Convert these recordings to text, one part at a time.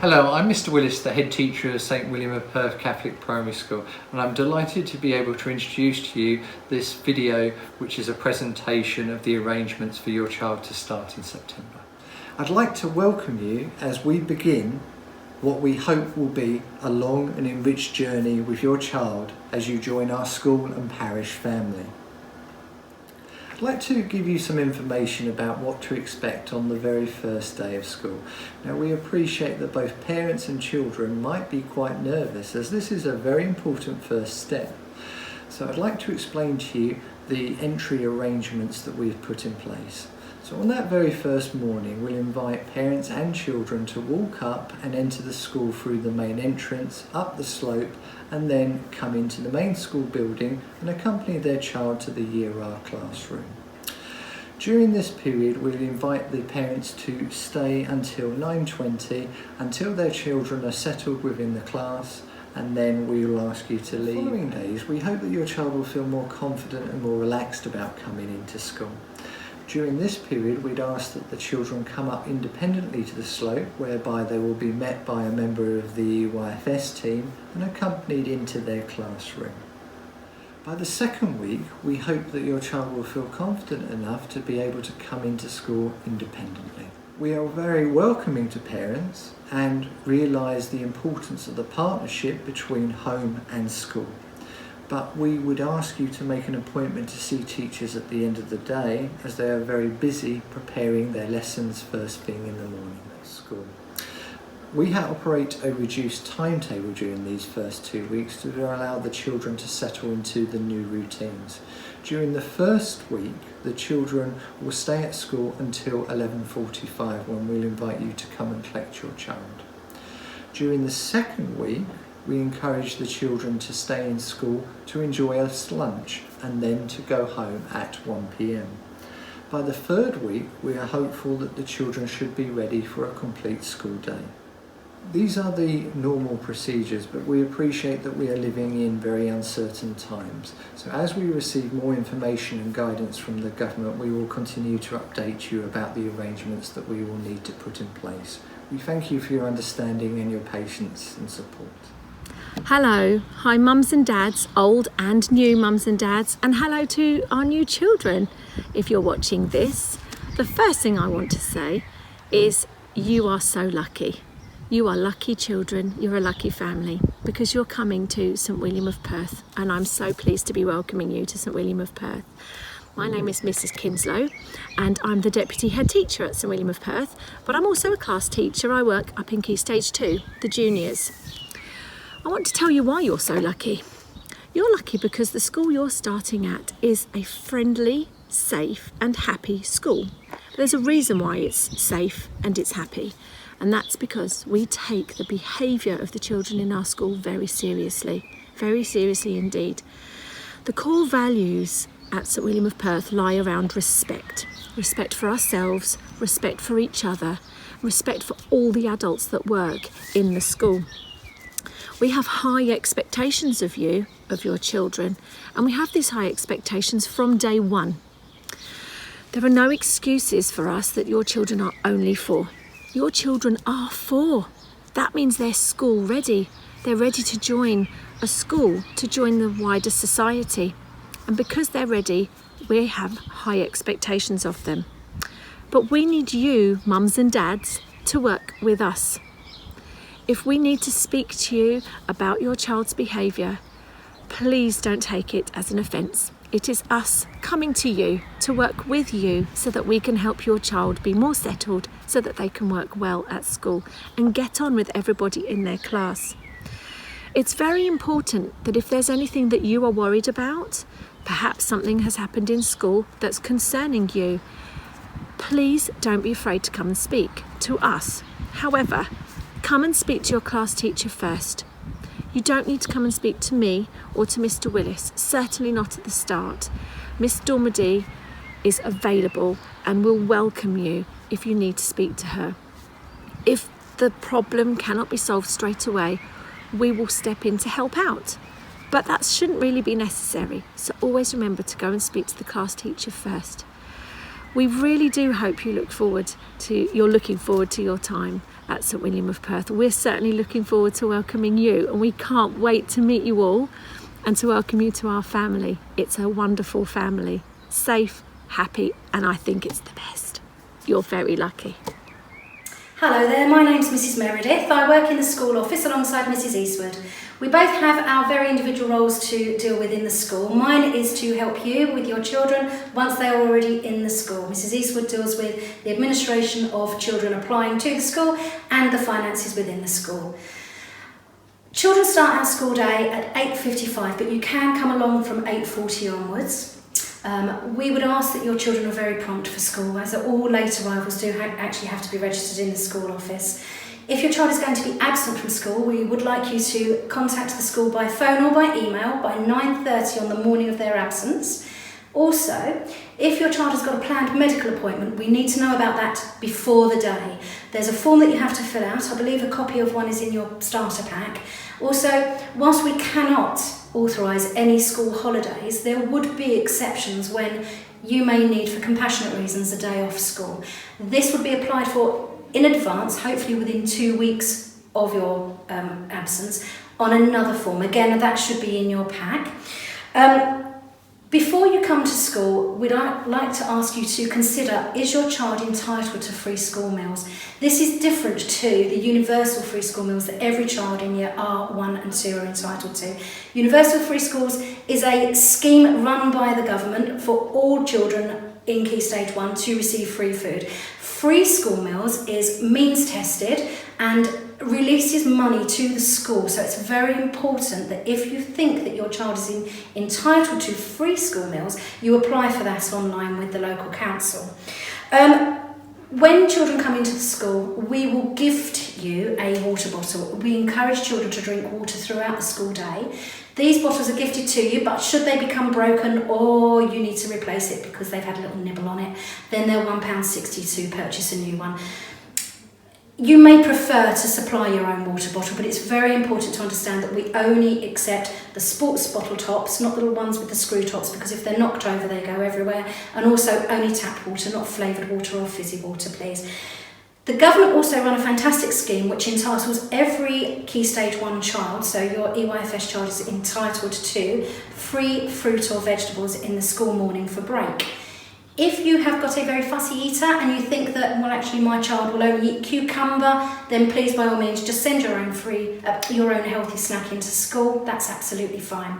Hello, I'm Mr. Willis, the head teacher of St William of Perth Catholic Primary School, and I'm delighted to be able to introduce to you this video, which is a presentation of the arrangements for your child to start in September. I'd like to welcome you as we begin what we hope will be a long and enriched journey with your child as you join our school and parish family. I'd like to give you some information about what to expect on the very first day of school. Now, we appreciate that both parents and children might be quite nervous, as this is a very important first step. So I'd like to explain to you the entry arrangements that we've put in place. So on that very first morning, we'll invite parents and children to walk up and enter the school through the main entrance, up the slope, and then come into the main school building and accompany their child to the Year R classroom. During this period, we'll invite the parents to stay until 9:20, until their children are settled within the class, and then we will ask you to leave. The following days, we hope that your child will feel more confident and more relaxed about coming into school. During this period, we'd ask that the children come up independently to the slope, whereby they will be met by a member of the EYFS team and accompanied into their classroom. By the second week, we hope that your child will feel confident enough to be able to come into school independently. We are very welcoming to parents and realise the importance of the partnership between home and school. But we would ask you to make an appointment to see teachers at the end of the day, as they are very busy preparing their lessons first thing in the morning at school. We operate a reduced timetable during these first 2 weeks to allow the children to settle into the new routines. During the first week, the children will stay at school until 11:45, when we'll invite you to come and collect your child. During the second week, we encourage the children to stay in school to enjoy a lunch and then to go home at 1 p.m. By the third week, we are hopeful that the children should be ready for a complete school day. These are the normal procedures, but we appreciate that we are living in very uncertain times. So as we receive more information and guidance from the government, we will continue to update you about the arrangements that we will need to put in place. We thank you for your understanding and your patience and support. Hello, hi mums and dads, old and new mums and dads, and hello to our new children. If you're watching this, the first thing I want to say is you are so lucky. You are lucky children, you're a lucky family, because you're coming to St William of Perth, and I'm so pleased to be welcoming you to St William of Perth. My name is Mrs Kinslow, and I'm the Deputy Head Teacher at St William of Perth, but I'm also a class teacher. I work up in Key Stage 2, the juniors. I want to tell you why you're so lucky. You're lucky because the school you're starting at is a friendly, safe and happy school. There's a reason why it's safe and it's happy, and that's because we take the behaviour of the children in our school very seriously indeed. The core values at St William of Perth lie around respect. Respect for ourselves, respect for each other, respect for all the adults that work in the school. We have high expectations of you, of your children, and we have these high expectations from day one. There are no excuses for us that your children are only 4. Your children are 4. That means they're school ready. They're ready to join a school, to join the wider society. And because they're ready, we have high expectations of them. But we need you, mums and dads, to work with us. If we need to speak to you about your child's behaviour, please don't take it as an offence. It is us coming to you to work with you so that we can help your child be more settled, so that they can work well at school and get on with everybody in their class. It's very important that if there's anything that you are worried about, perhaps something has happened in school that's concerning you, please don't be afraid to come and speak to us. However, come and speak to your class teacher first. You don't need to come and speak to me or to Mr. Willis, certainly not at the start. Miss Dormady is available and will welcome you if you need to speak to her. If the problem cannot be solved straight away, we will step in to help out. But that shouldn't really be necessary, so always remember to go and speak to the class teacher first. We really do hope you're looking forward to your time at St William of Perth. We're certainly looking forward to welcoming you, and we can't wait to meet you all and to welcome you to our family. It's a wonderful family, safe, happy, and I think it's the best. You're very lucky. Hello there, my name's Mrs Meredith. I work in the school office alongside Mrs Eastwood. We both have our very individual roles to deal with in the school. Mine is to help you with your children once they are already in the school. Mrs Eastwood deals with the administration of children applying to the school and the finances within the school. Children start our school day at 8:55, but you can come along from 8:40 onwards. We would ask that your children are very prompt for school, as all late arrivals do actually have to be registered in the school office. If your child is going to be absent from school, we would like you to contact the school by phone or by email by 9:30 on the morning of their absence. Also, if your child has got a planned medical appointment, we need to know about that before the day. There's a form that you have to fill out. I believe a copy of one is in your starter pack. Also, whilst we cannot authorise any school holidays, there would be exceptions when you may need, for compassionate reasons, a day off school. This would be applied for in advance, hopefully within 2 weeks of your absence, on another form. Again, that should be in your pack. Before you come to school, we'd like to ask you to consider, is your child entitled to free school meals? This is different to the universal free school meals that every child in year R1 and 2 are entitled to. Universal free schools is a scheme run by the government for all children in Key Stage 1 to receive free food. Free school meals is means tested and releases money to the school, so it's very important that if you think that your child is entitled to free school meals, you apply for that online with the local council. When children come into the school, we will gift you a water bottle. We encourage children to drink water throughout the school day. These bottles are gifted to you, but should they become broken or you need to replace it because they've had a little nibble on it, then they're £1.60 to purchase a new one. You may prefer to supply your own water bottle, but it's very important to understand that we only accept the sports bottle tops, not the little ones with the screw tops, because if they're knocked over, they go everywhere. And also only tap water, not flavoured water or fizzy water, please. The government also run a fantastic scheme which entitles every Key Stage 1 child, so your EYFS child is entitled to free fruit or vegetables in the school morning for break. If you have got a very fussy eater and you think that, well, actually my child will only eat cucumber, then please by all means just send your own healthy snack into school. That's absolutely fine.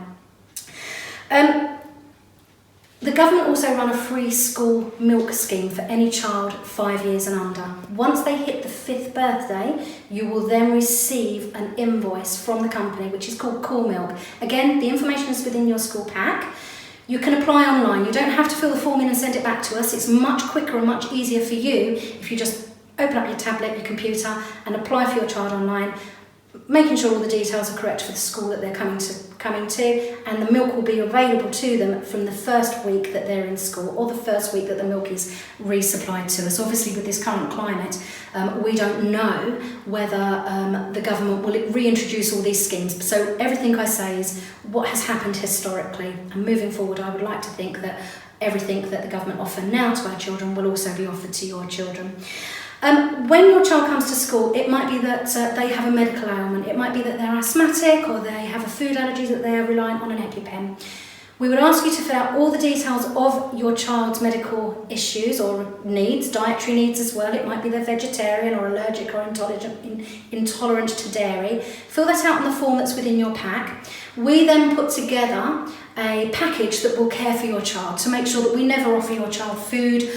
The government also run a free school milk scheme for any child 5 years and under. Once they hit the 5th birthday, you will then receive an invoice from the company, which is called Cool Milk. Again, the information is within your school pack. You can apply online. You don't have to fill the form in and send it back to us. It's much quicker and much easier for you if you just open up your tablet, your computer, and apply for your child online, making sure all the details are correct for the school that they're coming to, and the milk will be available to them from the first week that they're in school or the first week that the milk is resupplied to us. Obviously, with this current climate, we don't know whether the government will reintroduce all these schemes. So everything I say is what has happened historically, and moving forward, I would like to think that everything that the government offer now to our children will also be offered to your children. When your child comes to school, it might be that they have a medical ailment, it might be that they're asthmatic or they have a food allergy that they are reliant on an EpiPen. We would ask you to fill out all the details of your child's medical issues or needs, dietary needs as well. It might be they're vegetarian or allergic or intolerant to dairy. Fill that out on the form that's within your pack. We then put together a package that will care for your child to make sure that we never offer your child food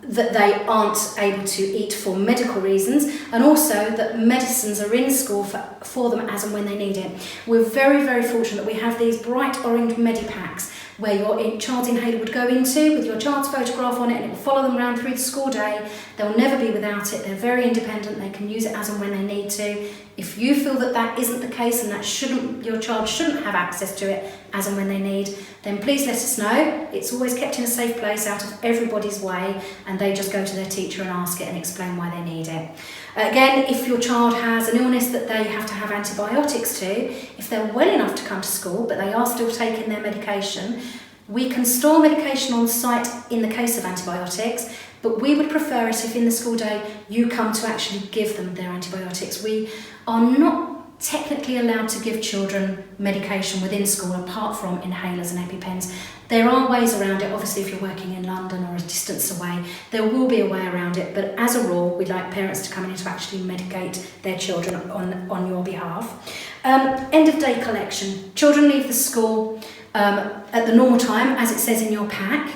that they aren't able to eat for medical reasons, and also that medicines are in school for them as and when they need it. We're very, very fortunate that we have these bright orange Medipacks where your child's inhaler would go into with your child's photograph on it, and it will follow them around through the school day. They'll never be without it. They're very independent. They can use it as and when they need to. If you feel that that isn't the case and that your child shouldn't have access to it as and when they need, then please let us know. It's always kept in a safe place out of everybody's way, and they just go to their teacher and ask it and explain why they need it. Again, if your child has an illness that they have to have antibiotics to, if they're well enough to come to school but they are still taking their medication, We can store medication on site in the case of antibiotics, but we would prefer it if in the school day you come to actually give them their antibiotics. We are not technically allowed to give children medication within school apart from inhalers and EpiPens. There are ways around it. Obviously, if you're working in London or a distance away, there will be a way around it, but as a rule, we'd like parents to come in to actually medicate their children on your behalf. End of day collection. Children leave the school at the normal time, as it says in your pack.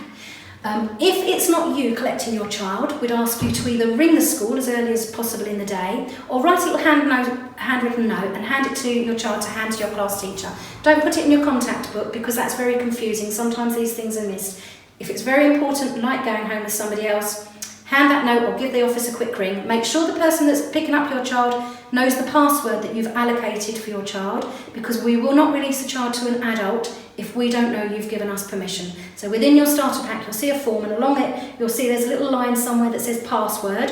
If it's not you collecting your child, we'd ask you to either ring the school as early as possible in the day, or write a little handwritten note and hand it to your child to hand to your class teacher. Don't put it in your contact book because that's very confusing. Sometimes these things are missed. If it's very important, like going home with somebody else, hand that note or give the office a quick ring. Make sure the person that's picking up your child knows the password that you've allocated for your child, because we will not release a child to an adult if we don't know you've given us permission. So within your starter pack, you'll see a form, and along it, you'll see there's a little line somewhere that says password.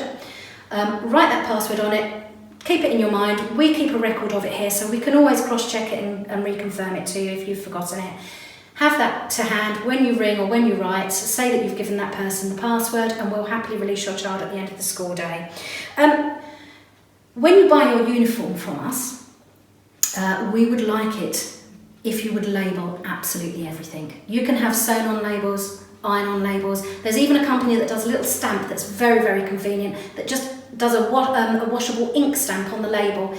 Write that password on it, keep it in your mind. We keep a record of it here, so we can always cross-check it and reconfirm it to you if you've forgotten it. Have that to hand when you ring or when you write. Say that you've given that person the password, and we'll happily release your child at the end of the school day. When you buy your uniform from us, we would like it if you would label absolutely everything. You can have sewn-on labels, iron-on labels. There's even a company that does a little stamp that's very, very convenient, that just does a washable ink stamp on the label.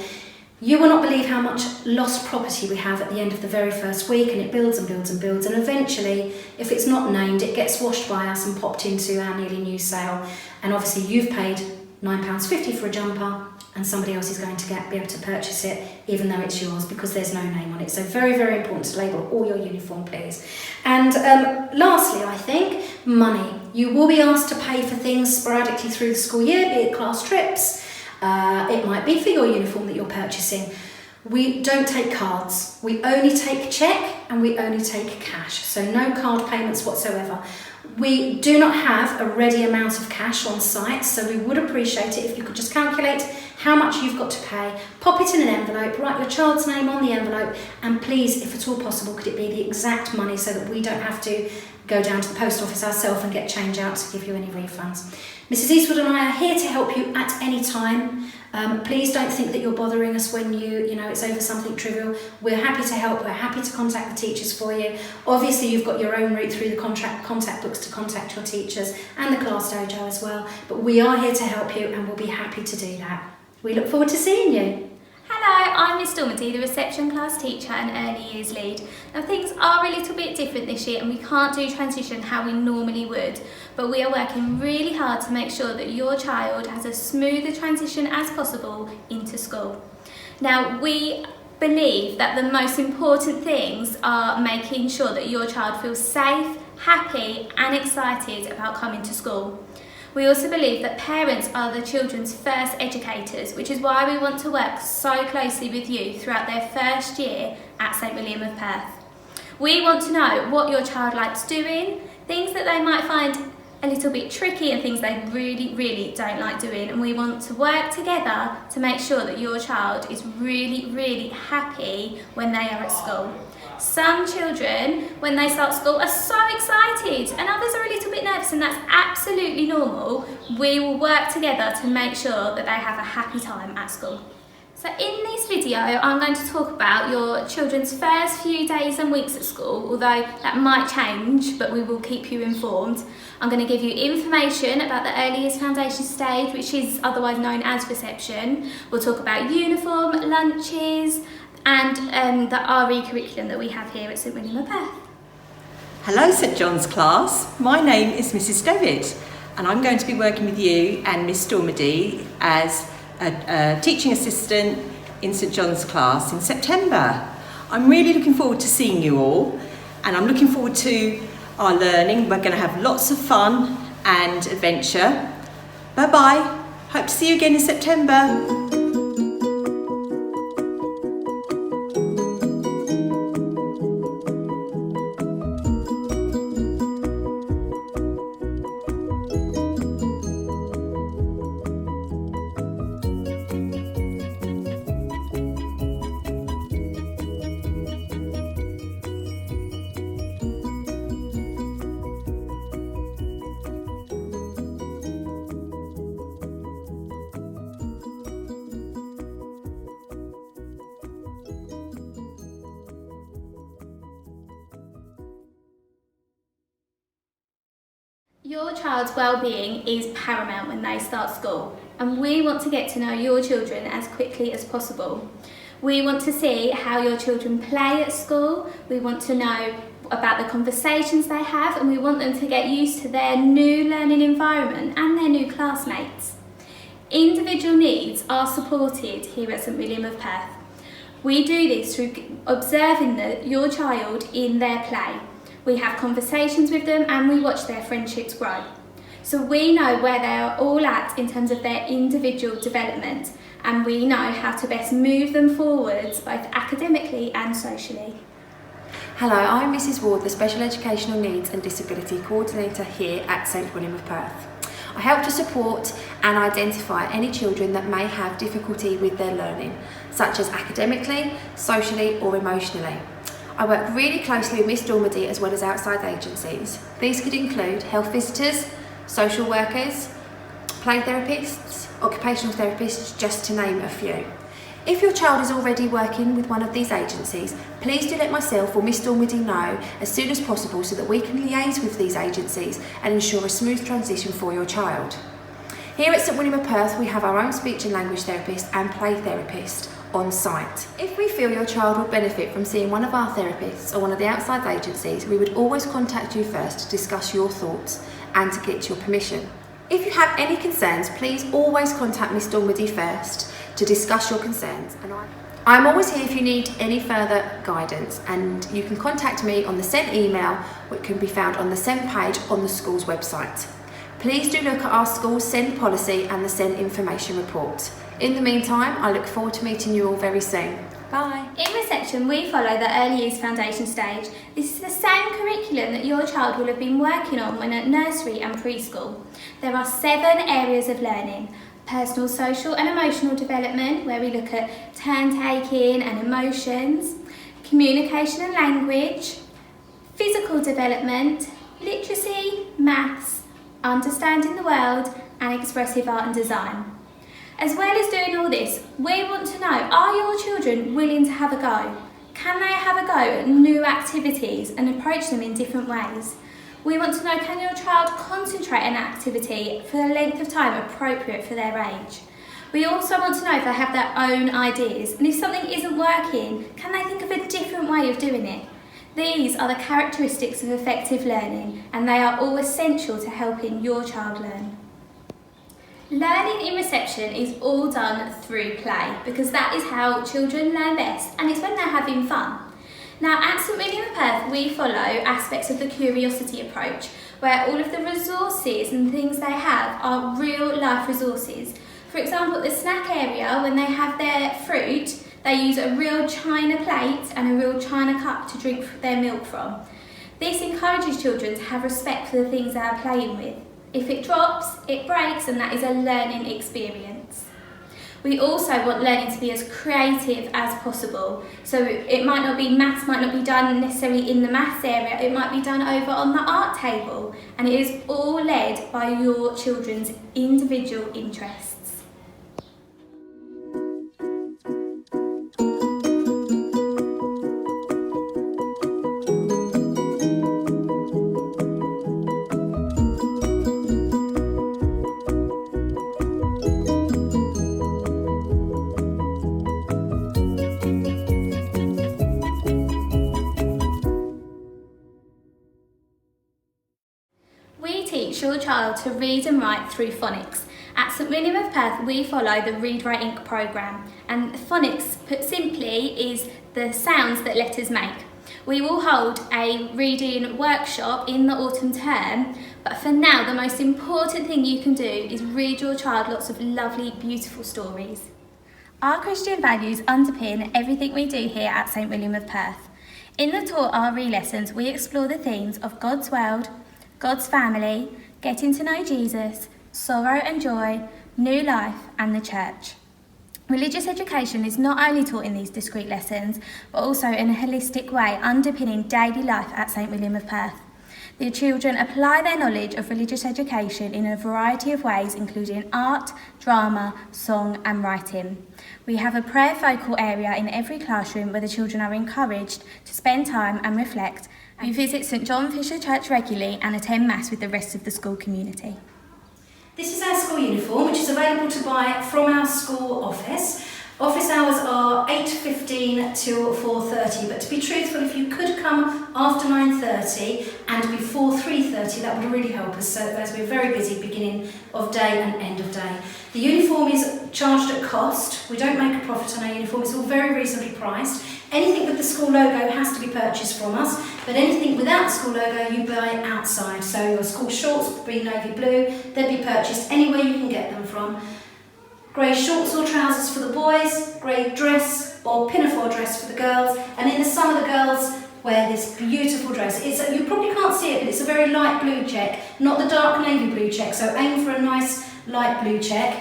You will not believe how much lost property we have at the end of the very first week, and it builds and builds and builds, and eventually, if it's not named, it gets washed by us and popped into our nearly new sale. And obviously you've paid £9.50 for a jumper, and somebody else is going to be able to purchase it even though it's yours, because there's no name on it. So very, very important to label all your uniform, please. And lastly, I think, money. You will be asked to pay for things sporadically through the school year, be it class trips. It might be for your uniform that you're purchasing. We don't take cards. We only take cheque and we only take cash. So no card payments whatsoever. We do not have a ready amount of cash on site, so we would appreciate it if you could just calculate how much you've got to pay, pop it in an envelope, write your child's name on the envelope, and please, if at all possible, could it be the exact money so that we don't have to go down to the post office ourselves and get change out to give you any refunds. Mrs. Eastwood and I are here to help you at any time. Please don't think that you're bothering us when it's over something trivial. We're happy to help. We're happy to contact the teachers for you. Obviously, you've got your own route through the contact books to contact your teachers and the class dojo as well. But we are here to help you, and we'll be happy to do that. We look forward to seeing you. Hello, I'm Miss Dormady, the reception class teacher and early years lead. Now things are a little bit different this year and we can't do transition how we normally would, but we are working really hard to make sure that your child has a smoother transition as possible into school. Now we believe that the most important things are making sure that your child feels safe, happy and excited about coming to school. We also believe that parents are the children's first educators, which is why we want to work so closely with you throughout their first year at St William of Perth. We want to know what your child likes doing, things that they might find a little bit tricky and things they really, really don't like doing, and we want to work together to make sure that your child is really, really happy when they are at school. Some children, when they start school, are so excited and others are a little bit nervous, and that's absolutely normal. We will work together to make sure that they have a happy time at school. So in this video, I'm going to talk about your children's first few days and weeks at school, although that might change, but we will keep you informed. I'm going to give you information about the early years foundation stage, which is otherwise known as reception. We'll talk about uniform, lunches, and the RE curriculum that we have here at St William of Perth. Hello St John's class, my name is Mrs David and I'm going to be working with you and Miss Dormady as a teaching assistant in St John's class in September. I'm really looking forward to seeing you all, and I'm looking forward to our learning. We're going to have lots of fun and adventure. Bye bye, hope to see you again in September. Your child's well-being is paramount when they start school, and we want to get to know your children as quickly as possible. We want to see how your children play at school, we want to know about the conversations they have, and we want them to get used to their new learning environment and their new classmates. Individual needs are supported here at St William of Perth. We do this through observing your child in their play. We have conversations with them and we watch their friendships grow. So we know where they are all at in terms of their individual development, and we know how to best move them forwards both academically and socially. Hello, I'm Mrs Ward, the Special Educational Needs and Disability Coordinator here at St William of Perth. I help to support and identify any children that may have difficulty with their learning, such as academically, socially or emotionally. I work really closely with Miss Dormady as well as outside agencies. These could include health visitors, social workers, play therapists, occupational therapists, just to name a few. If your child is already working with one of these agencies, please do let myself or Miss Dormady know as soon as possible so that we can liaise with these agencies and ensure a smooth transition for your child. Here at St William of Perth, we have our own speech and language therapist and play therapist on site. If we feel your child would benefit from seeing one of our therapists or one of the outside agencies, we would always contact you first to discuss your thoughts and to get your permission. If you have any concerns, please always contact Miss Dormady first to discuss your concerns. And I'm always here if you need any further guidance, and you can contact me on the sent email, which can be found on the sent page on the school's website. Please do look at our school's SEND policy and the SEND information report. In the meantime, I look forward to meeting you all very soon. Bye. In reception, we follow the Early Years Foundation stage. This is the same curriculum that your child will have been working on when at nursery and preschool. There are 7 areas of learning: personal, social and emotional development, where we look at turn-taking and emotions, communication and language, physical development, literacy, maths, understanding the world and expressive art and design. As well as doing all this, we want to know, are your children willing to have a go? Can they have a go at new activities and approach them in different ways? We want to know, can your child concentrate on an activity for a length of time appropriate for their age? We also want to know if they have their own ideas, and if something isn't working, can they think of a different way of doing it? These are the characteristics of effective learning, and they are all essential to helping your child learn. Learning in reception is all done through play, because that is how children learn best, and it's when they're having fun. Now at St William of Perth, we follow aspects of the curiosity approach, where all of the resources and things they have are real life resources. For example, the snack area, when they have their fruit, they use a real china plate and a real china cup to drink their milk from. This encourages children to have respect for the things they are playing with. If it drops, it breaks, and that is a learning experience. We also want learning to be as creative as possible. So it might not be maths, might not be done necessarily in the maths area, it might be done over on the art table, and it is all led by your children's individual interests. We teach your child to read and write through phonics. At St William of Perth, we follow the Read, Write, Ink programme, and phonics, put simply, is the sounds that letters make. We will hold a reading workshop in the autumn term, but for now the most important thing you can do is read your child lots of lovely, beautiful stories. Our Christian values underpin everything we do here at St William of Perth. In the Taught RE lessons, we explore the themes of God's world, God's family, getting to know Jesus, sorrow and joy, new life and the church. Religious education is not only taught in these discrete lessons, but also in a holistic way underpinning daily life at St William of Perth. The children apply their knowledge of religious education in a variety of ways, including art, drama, song and writing. We have a prayer focal area in every classroom where the children are encouraged to spend time and reflect We visit St John Fisher Church regularly and attend Mass with the rest of the school community. This is our school uniform, which is available to buy from our school office. Office hours are 8:15 till 4:30, but to be truthful, if you could come after 9:30 and before 3:30, that would really help us, so as we're very busy beginning of day and end of day. The uniform is charged at cost. We don't make a profit on our uniform. It's all very reasonably priced. Anything with the school logo has to be purchased from us, but anything without the school logo you buy outside. So your school shorts would be navy blue, they'd be purchased anywhere you can get them from. Grey shorts or trousers for the boys, grey dress or pinafore dress for the girls, and in the summer the girls wear this beautiful dress. You probably can't see it, but it's a very light blue check, not the dark navy blue check, so aim for a nice light blue check.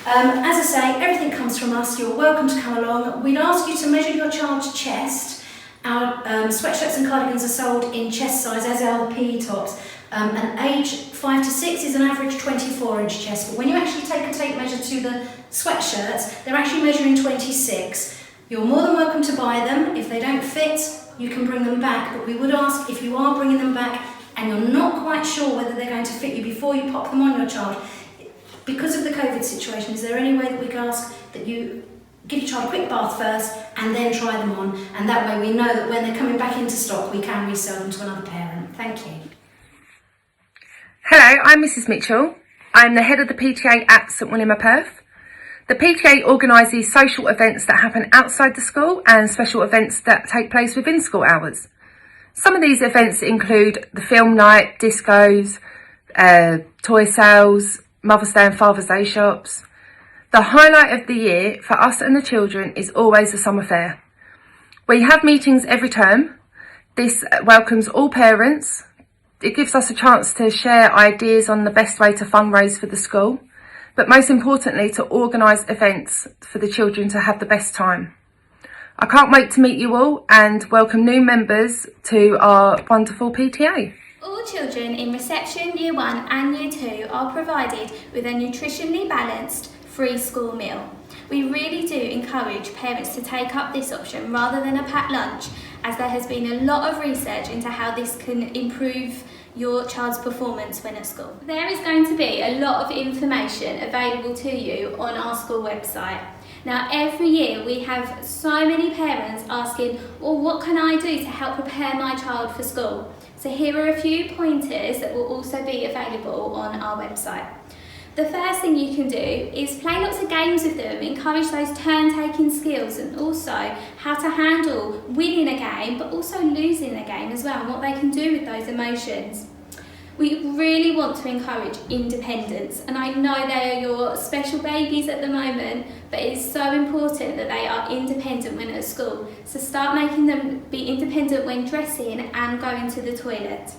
As I say, everything comes from us. You're welcome to come along. We'd ask you to measure your child's chest. Our sweatshirts and cardigans are sold in chest size, as are the PE tops. And age 5 to 6 is an average 24-inch chest, but when you actually take a tape measure to the sweatshirts, they're actually measuring 26. You're more than welcome to buy them. If they don't fit, you can bring them back, but we would ask, if you are bringing them back and you're not quite sure whether they're going to fit you before you pop them on your child, because of the COVID situation, is there any way that we can ask that you give your child a quick bath first and then try them on, and that way we know that when they're coming back into stock we can resell them to another parent. Thank you. Hello, I'm Mrs Mitchell. I'm the head of the PTA at St William of Perth. The PTA organises social events that happen outside the school and special events that take place within school hours. Some of these events include the film night, discos, toy sales, Mother's Day and Father's Day shops. The highlight of the year for us and the children is always the summer fair. We have meetings every term. This welcomes all parents. It gives us a chance to share ideas on the best way to fundraise for the school, but most importantly to organise events for the children to have the best time. I can't wait to meet you all and welcome new members to our wonderful PTA. All children in reception, year 1 and year 2 are provided with a nutritionally balanced free school meal. We really do encourage parents to take up this option rather than a packed lunch, as there has been a lot of research into how this can improve your child's performance when at school. There is going to be a lot of information available to you on our school website. Now, every year we have so many parents asking, well, what can I do to help prepare my child for school? So here are a few pointers that will also be available on our website. The first thing you can do is play lots of games with them, encourage those turn-taking skills, and also how to handle winning a game but also losing a game as well, and what they can do with those emotions. We really want to encourage independence, and I know they are your special babies at the moment, but it is so important that they are independent when at school. So start making them be independent when dressing and going to the toilet.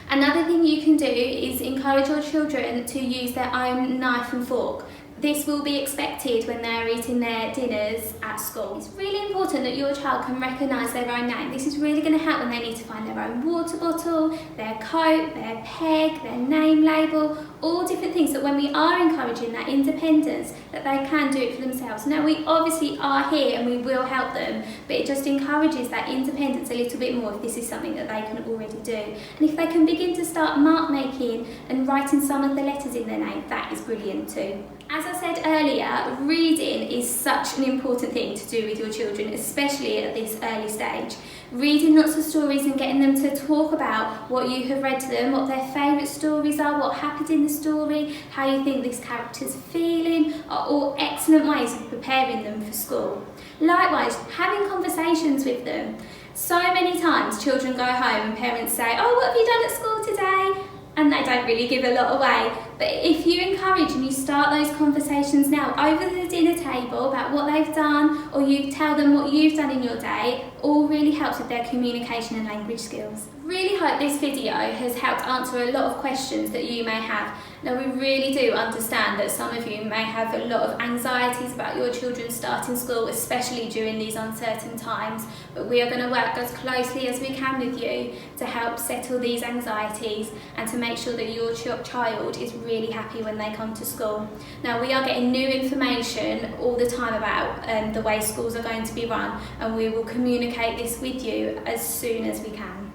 Another thing you can do is encourage your children to use their own knife and fork. This will be expected when they're eating their dinners at school. It's really important that your child can recognise their own name. This is really going to help when they need to find their own water bottle, their coat, their peg, their name label, all different things, that when we are encouraging that independence, that they can do it for themselves. Now, we obviously are here and we will help them, but it just encourages that independence a little bit more if this is something that they can already do. And if they can begin to start mark making and writing some of the letters in their name, that is brilliant too. As I said earlier, reading is such an important thing to do with your children, especially at this early stage. Reading lots of stories and getting them to talk about what you have read to them, what their favourite stories are, what happened in the story, how you think this character's feeling, are all excellent ways of preparing them for school. Likewise, having conversations with them. So many times children go home and parents say, "Oh, what have you done at school today?" And they don't really give a lot away. But if you encourage and you start those conversations now over the dinner table about what they've done, or you tell them what you've done in your day, all really helps with their communication and language skills. Really hope this video has helped answer a lot of questions that you may have. Now, we really do understand that some of you may have a lot of anxieties about your children starting school, especially during these uncertain times, but we are going to work as closely as we can with you to help settle these anxieties and to make sure that your child is really happy when they come to school. Now, we are getting new information all the time about the way schools are going to be run, and we will communicate this with you as soon as we can.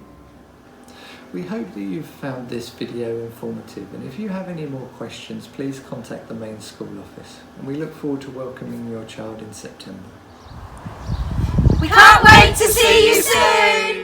We hope that you've found this video informative, and if you have any more questions, please contact the main school office, and we look forward to welcoming your child in September. We can't wait to see you soon!